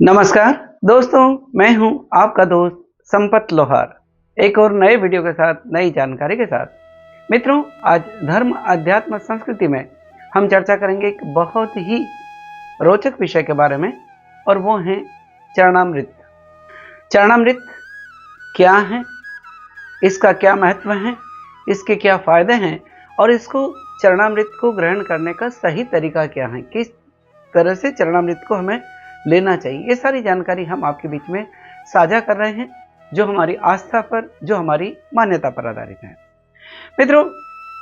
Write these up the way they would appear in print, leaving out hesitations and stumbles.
नमस्कार दोस्तों, मैं हूं आपका दोस्त संपत लोहार एक और नए वीडियो के साथ नई जानकारी के साथ। मित्रों, आज धर्म अध्यात्म संस्कृति में हम चर्चा करेंगे एक बहुत ही रोचक विषय के बारे में, और वो है चरणामृत। चरणामृत क्या है, इसका क्या महत्व है, इसके क्या फायदे हैं और इसको चरणामृत को ग्रहण करने का सही तरीका क्या है, किस तरह से चरणामृत को हमें लेना चाहिए, ये सारी जानकारी हम आपके बीच में साझा कर रहे हैं, जो हमारी आस्था पर, जो हमारी मान्यता पर आधारित है। मित्रों,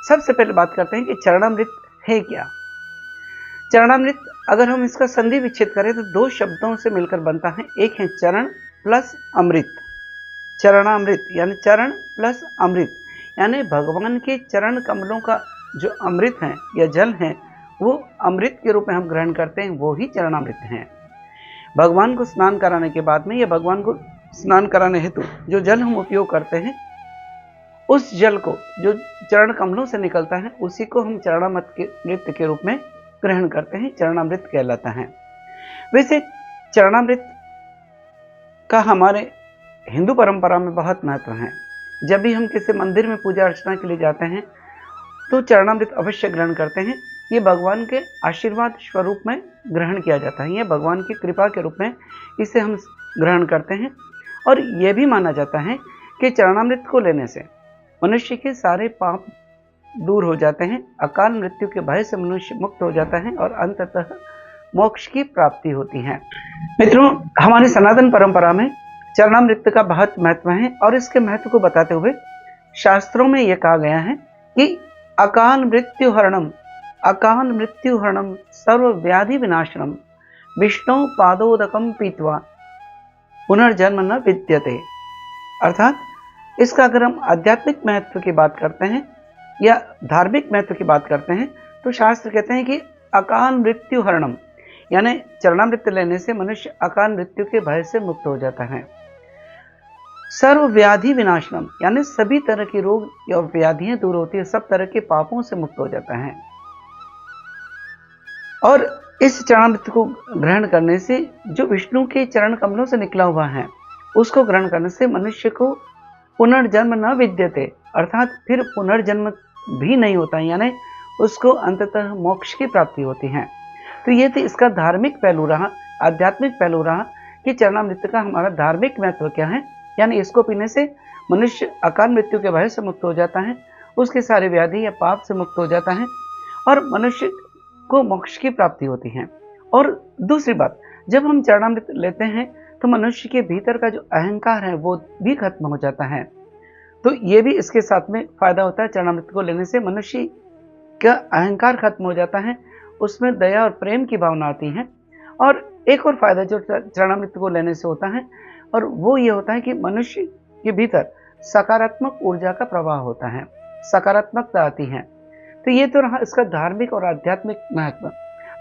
सबसे पहले बात करते हैं कि चरणामृत है क्या। चरणामृत, अगर हम इसका संधि विच्छेद करें तो दो शब्दों से मिलकर बनता है। एक है चरण प्लस अमृत। चरणामृत यानी चरण प्लस अमृत, यानी भगवान के चरण कमलों का जो अमृत है या जल है, वो अमृत के रूप में हम ग्रहण करते हैं, वो ही चरणामृत है। भगवान को स्नान कराने के बाद में या भगवान को स्नान कराने हेतु जो जल हम उपयोग करते हैं, उस जल को जो चरण कमलों से निकलता है, उसी को हम चरणामृत के रूप में ग्रहण करते हैं, चरणामृत कहलाता है। वैसे चरणामृत का हमारे हिंदू परंपरा में बहुत महत्व है। जब भी हम किसी मंदिर में पूजा अर्चना के लिए जाते हैं तो चरणामृत अवश्य ग्रहण करते हैं। ये भगवान के आशीर्वाद स्वरूप में ग्रहण किया जाता है, ये भगवान की कृपा के रूप में इसे हम ग्रहण करते हैं। और यह भी माना जाता है कि चरणामृत को लेने से मनुष्य के सारे पाप दूर हो जाते हैं, अकाल मृत्यु के भय से मनुष्य मुक्त हो जाता है और अंततः मोक्ष की प्राप्ति होती है। मित्रों, हमारी सनातन परंपरा में चरणामृत का बहुत महत्व है, और इसके महत्व को बताते हुए शास्त्रों में यह कहा गया है कि अकाल मृत्यु हरणम सर्व व्याधि विनाशनम विष्णु पादोदकम पीत्वा पुनर्जन्म न विद्यते। अर्थात इसका अगर हम आध्यात्मिक महत्व की बात करते हैं या धार्मिक महत्व की बात करते हैं तो शास्त्र कहते हैं कि अकाल मृत्यु हरणम, यानी चरणामृत लेने से मनुष्य अकाल मृत्यु के भय से मुक्त हो जाता है। सर्व व्याधि विनाशनम, यानी सभी तरह की रोग या व्याधियां दूर होती है, सब तरह के पापों से मुक्त हो जाता है। और इस चरणामृत को ग्रहण करने से जो विष्णु के चरण कमलों से निकला हुआ है, उसको ग्रहण करने से मनुष्य को पुनर्जन्म न विद्यते, अर्थात फिर पुनर्जन्म भी नहीं होता है, यानी उसको अंततः मोक्ष की प्राप्ति होती है। तो ये तो इसका धार्मिक पहलू रहा, आध्यात्मिक पहलू रहा कि चरणामृत का हमारा धार्मिक महत्व क्या है, यानी इसको पीने से मनुष्य अकाल मृत्यु के भय से मुक्त हो जाता है, उसके सारे व्याधि या पाप से मुक्त हो जाता है और मनुष्य को मोक्ष की प्राप्ति होती है। और दूसरी बात, जब हम चरणामृत लेते हैं तो मनुष्य के भीतर का जो अहंकार है वो भी खत्म हो जाता है। तो ये भी इसके साथ में फायदा होता है। चरणामृत को लेने से मनुष्य का अहंकार खत्म हो जाता है, उसमें दया और प्रेम की भावना आती है। और एक और फायदा जो चरणामृत को लेने से होता है, और वो ये होता है कि मनुष्य के भीतर सकारात्मक ऊर्जा का प्रवाह होता है, सकारात्मकता आती है। तो ये तो रहा इसका धार्मिक और आध्यात्मिक महत्व।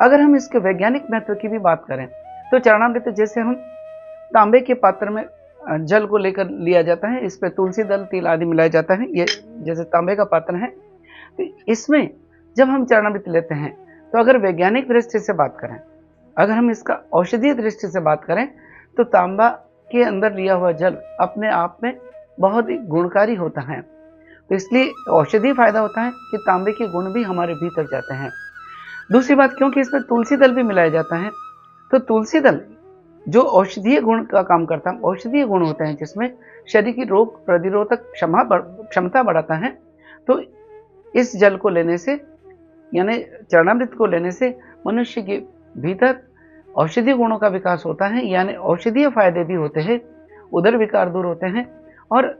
अगर हम इसके वैज्ञानिक महत्व की भी बात करें तो चरणामृत जैसे हम तांबे के पात्र में जल को लेकर लिया जाता है, इस पर तुलसी दल तिल आदि मिलाया जाता है, ये जैसे तांबे का पात्र है, तो इसमें जब हम चरणामृत लेते हैं तो अगर वैज्ञानिक दृष्टि से बात करें, अगर हम इसका औषधीय दृष्टि से बात करें तो तांबा के अंदर लिया हुआ जल अपने आप में बहुत ही गुणकारी होता है। तो इसलिए औषधीय फायदा होता है कि तांबे के गुण भी हमारे भीतर जाते हैं। दूसरी बात, क्योंकि इसमें तुलसी दल भी मिलाया जाता है, तो तुलसी दल जो औषधीय गुण का काम करता है, औषधीय गुण होते हैं जिसमें शरीर की रोग प्रतिरोधक क्षमता बढ़ाता है। तो इस जल को लेने से, यानी चरणामृत को लेने से मनुष्य के भीतर औषधीय गुणों का विकास होता है, यानी औषधीय फायदे भी होते हैं, उदर विकार दूर होते हैं और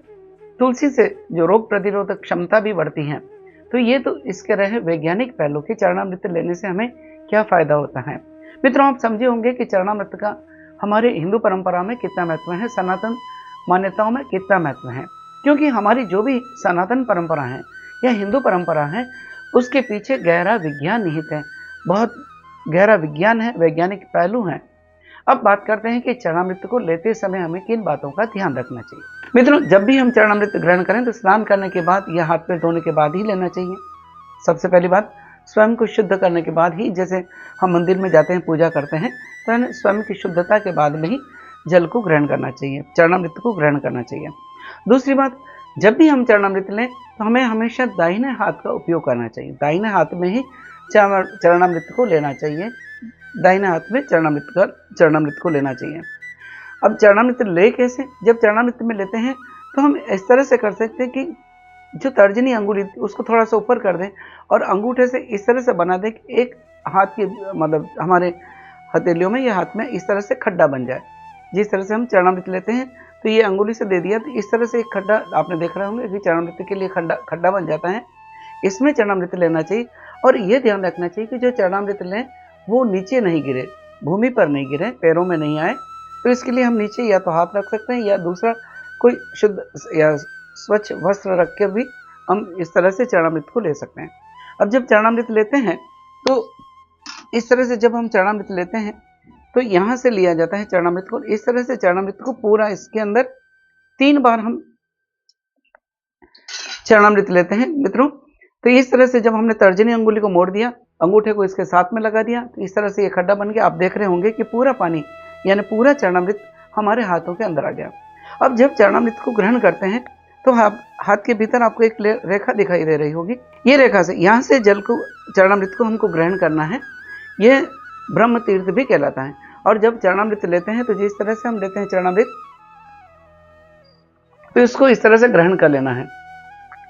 तुलसी से जो रोग प्रतिरोधक क्षमता भी बढ़ती है। तो ये तो इसके रहे वैज्ञानिक पहलू कि चरणामृत लेने से हमें क्या फायदा होता है। मित्रों, आप समझे होंगे कि चरणामृत का हमारे हिंदू परंपरा में कितना महत्व है, सनातन मान्यताओं में कितना महत्व है। क्योंकि हमारी जो भी सनातन परंपरा है या हिंदू परंपरा है, उसके पीछे गहरा विज्ञान निहित है, बहुत गहरा विज्ञान है, वैज्ञानिक पहलू हैं। अब बात करते हैं कि चरणामृत को लेते समय हमें किन बातों का ध्यान रखना चाहिए। मित्रों, जब भी हम चरणामृत ग्रहण करें तो स्नान करने के बाद या हाथ पैर धोने के बाद ही लेना चाहिए। सबसे पहली बात, स्वयं को शुद्ध करने के बाद ही, जैसे हम मंदिर में जाते हैं पूजा करते हैं, तो हमें स्वयं की शुद्धता के बाद में ही जल को ग्रहण करना चाहिए, चरणामृत को ग्रहण करना चाहिए। दूसरी बात, जब भी हम चरणामृत लें तो हमें हमेशा दाहिने हाथ का उपयोग करना चाहिए। दाहिने हाथ में ही चरणामृत को लेना चाहिए, दाहिने हाथ में चरणामृत को लेना चाहिए। अब चरणामृत ले कैसे? जब चरणामृत में लेते हैं तो हम इस तरह से कर सकते हैं कि जो तर्जनी अंगुली उसको थोड़ा सा ऊपर कर दें और अंगूठे से इस तरह से बना दें कि एक हाथ की, मतलब हमारे हथेलियों में या हाथ में इस तरह से खड्डा बन जाए। जिस तरह से हम चरणामृत लेते हैं तो ये अंगुली से दे दिया तो इस तरह से एक खड्डा आपने देख रहे होंगे कि चरणामृत के लिए खड्डा बन जाता है। इसमें चरणामृत लेना चाहिए और ये ध्यान रखना चाहिए कि जो चरणामृत लें वो नीचे नहीं गिरे, भूमि पर नहीं गिरे, पैरों में नहीं आए। तो इसके लिए हम नीचे या तो हाथ रख सकते हैं या दूसरा कोई शुद्ध या स्वच्छ वस्त्र रख के भी हम इस तरह से चरणामृत को ले सकते हैं। अब जब चरणामृत लेते हैं तो इस तरह से जब हम चरणामृत लेते हैं तो यहाँ से लिया जाता है चरणामृत को। इस तरह से चरणामृत को पूरा इसके अंदर 3 बार हम चरणामृत लेते हैं मित्रों। तो इस तरह से जब हमने तर्जनी अंगुली को मोड़ दिया, अंगूठे को इसके साथ में लगा दिया, तो इस तरह से ये खड्डा बन गया। आप देख रहे होंगे कि पूरा पानी यानी पूरा चरणामृत हमारे हाथों के अंदर आ गया। अब जब चरणामृत को ग्रहण करते हैं तो हाथ के भीतर आपको एक रेखा दिखाई दे रही होगी। ये रेखा से, यहाँ से जल को, चरणामृत को हमको ग्रहण करना है। ये ब्रह्म तीर्थ भी कहलाता है। और जब चरणामृत लेते हैं तो जिस तरह से हम लेते हैं चरणामृत, तो इसको इस तरह से ग्रहण कर लेना है।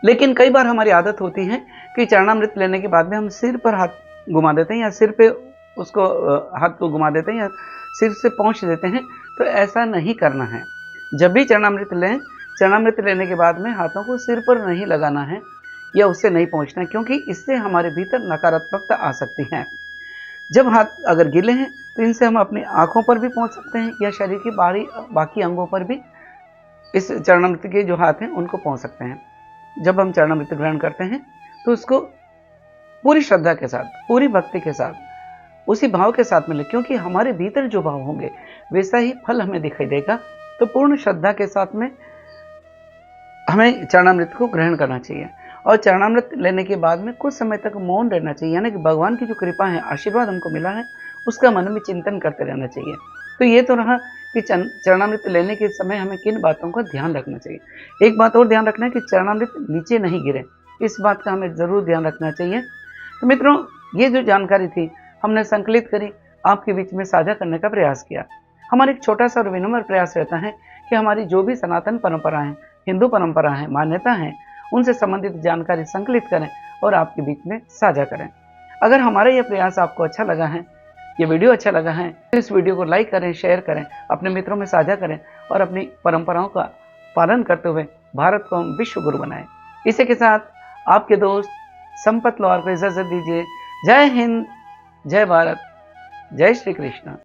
लेकिन कई बार हमारी आदत होती है कि चरणामृत लेने के बाद में हम सिर पर हाथ घुमा देते हैं या सिर पे उसको हाथ को घुमा देते हैं या सिर से पहुँच देते हैं। तो ऐसा नहीं करना है। जब भी चरणामृत लें, चरणामृत लेने के बाद में हाथों को सिर पर नहीं लगाना है या उससे नहीं पहुँचना है, क्योंकि इससे हमारे भीतर नकारात्मकता आ सकती है। जब हाथ अगर गीले हैं तो इनसे हम अपनी आँखों पर भी पहुँच सकते हैं या शरीर की बाकी अंगों पर भी इस चरणामृत के जो हाथ हैं उनको पहुँच सकते हैं। जब हम चरणामृत ग्रहण करते हैं तो उसको पूरी श्रद्धा के साथ, पूरी भक्ति के साथ, उसी भाव के साथ मिले, क्योंकि हमारे भीतर जो भाव होंगे वैसा ही फल हमें दिखाई देगा। तो पूर्ण श्रद्धा के साथ में हमें चरणामृत को ग्रहण करना चाहिए और चरणामृत लेने के बाद में कुछ समय तक मौन रहना चाहिए, यानी कि भगवान की जो कृपा है, आशीर्वाद हमको मिला है, उसका मन में चिंतन करते रहना चाहिए। तो ये तो रहा कि चरणामृत लेने के समय हमें किन बातों का ध्यान रखना चाहिए। एक बात और ध्यान रखना है कि चरणामृत नीचे नहीं गिरे, इस बात का हमें ज़रूर ध्यान रखना चाहिए। तो मित्रों, ये जो जानकारी थी हमने संकलित करी, आपके बीच में साझा करने का प्रयास किया। हमारा एक छोटा सा और विनम्र प्रयास रहता है कि हमारी जो भी सनातन परंपरा है, हिंदू परंपरा है, मान्यता है, उनसे संबंधित जानकारी संकलित करें और आपके बीच में साझा करें। अगर हमारा यह प्रयास आपको अच्छा लगा है, ये वीडियो अच्छा लगा है, तो इस वीडियो को लाइक करें, शेयर करें, अपने मित्रों में साझा करें और अपनी परंपराओं का पालन करते हुए भारत को हम विश्व गुरु बनाएं। इसी के साथ आपके दोस्त संपत लोहार को इजाजत दीजिए। जय हिंद, जय भारत, जय श्री कृष्ण।